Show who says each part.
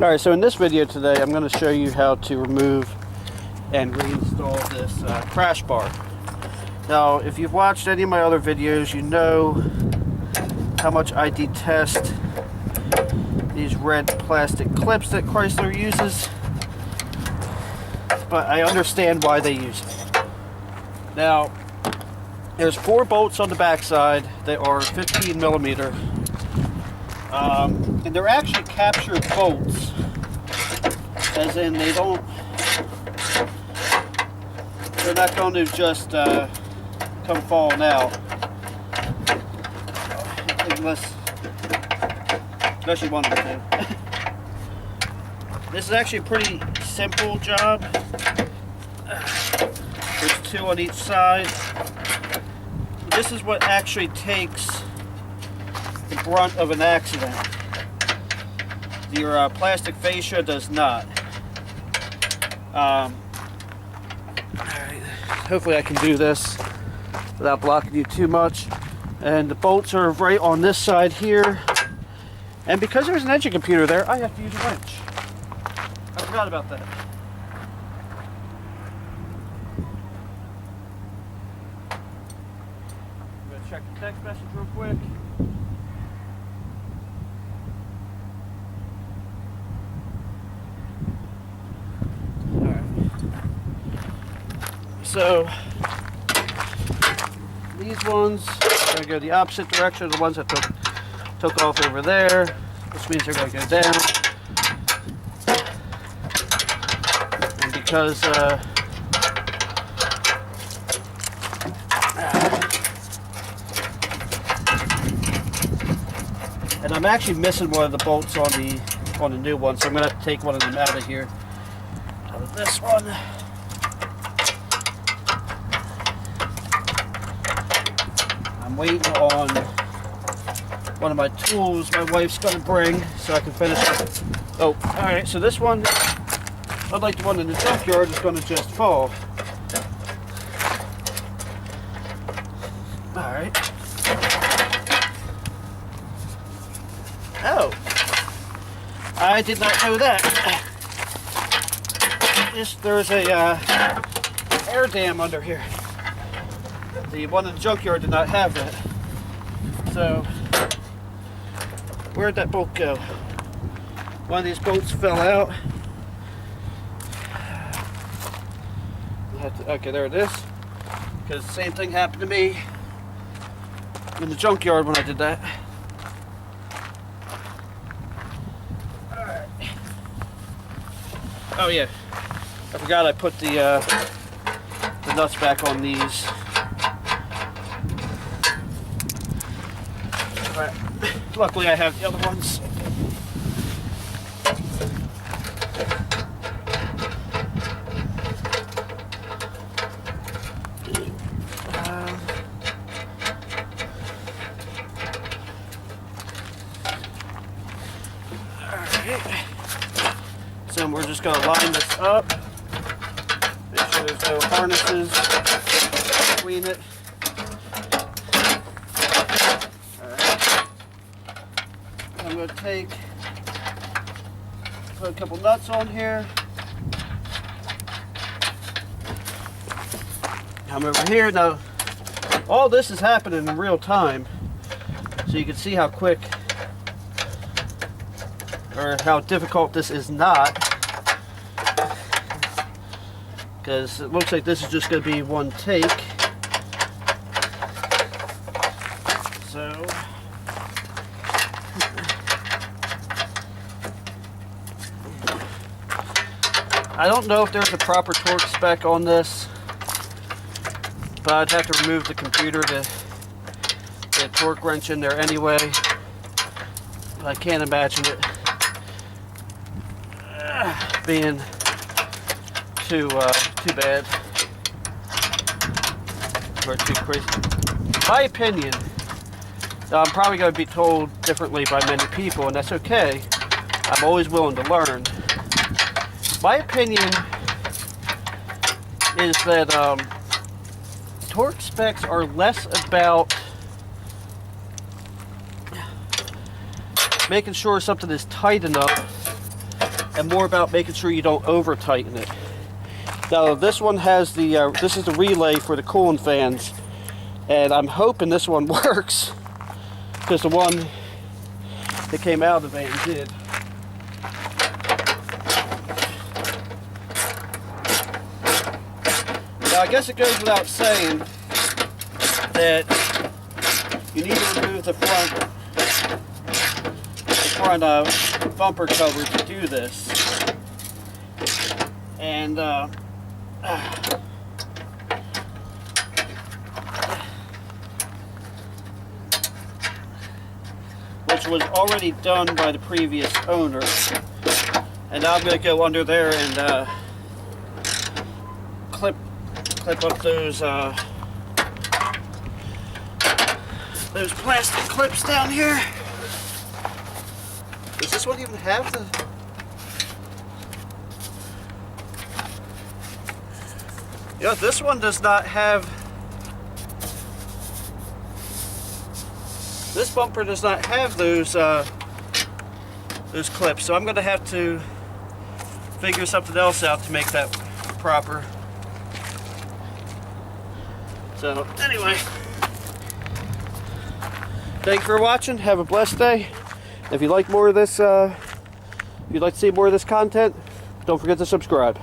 Speaker 1: Alright, so in this video today I'm going to show you how to remove and reinstall this crash bar. Now, if you've watched any of my other videos, you know how much I detest these red plastic clips that Chrysler uses, but I understand why they use it. Now, there's 4 bolts on the backside that are 15 millimeter. And they're actually captured bolts, as in they're not going to just come falling out, unless you want them to. This is actually a pretty simple job. There's 2 on each side. This is what actually takes the brunt of an accident. Your plastic fascia does not. Hopefully I can do this without blocking you too much. And the bolts are right on this side here. And because there's an engine computer there, I have to use a wrench. I forgot about that. I'm going to check the text message real quick. So these ones are going to go the opposite direction of the ones that took off over there, which means they're going to go down. And because and I'm actually missing one of the bolts on the new one, so I'm going to have to take one of them out of here. Out of this one. I'm waiting on one of my tools my wife's going to bring so I can finish it. Oh, alright, so this one, unlike the one in the junkyard, is going to just fall. Alright. Oh, I did not know that. There's a air dam under here. The one in the junkyard did not have that. So, where'd that bolt go? One of these bolts fell out. Okay, there it is. Because the same thing happened to me in the junkyard when I did that. Alright. Oh yeah, I forgot I put the nuts back on these. Right. Luckily I have the other ones. Alright. So we're just going to line this up. Make sure there's no harnesses between it. I'm going to put a couple nuts on here. Come over here. Now, all this is happening in real time, so you can see how quick or how difficult this is not. Because it looks like this is just going to be one take. So, I don't know if there's a proper torque spec on this, but I'd have to remove the computer to get a torque wrench in there anyway. But I can't imagine it being too bad or too crazy. My opinion, I'm probably going to be told differently by many people, and that's okay. I'm always willing to learn. My opinion is that torque specs are less about making sure something is tight enough and more about making sure you don't over tighten it. Now this one has the, this is the relay for the cooling fans, and I'm hoping this one works, because the one that came out of the van did. Now I guess it goes without saying that you need to remove the front bumper cover to do this. And which was already done by the previous owner. And now I'm going to go under there and clip up those plastic clips down here. Does this one even have the... Yeah, this one does not have... This bumper does not have those clips, so I'm going to have to figure something else out to make that proper. So, anyway, thanks for watching. Have a blessed day. If you like more of this, if you'd like to see more of this content, don't forget to subscribe.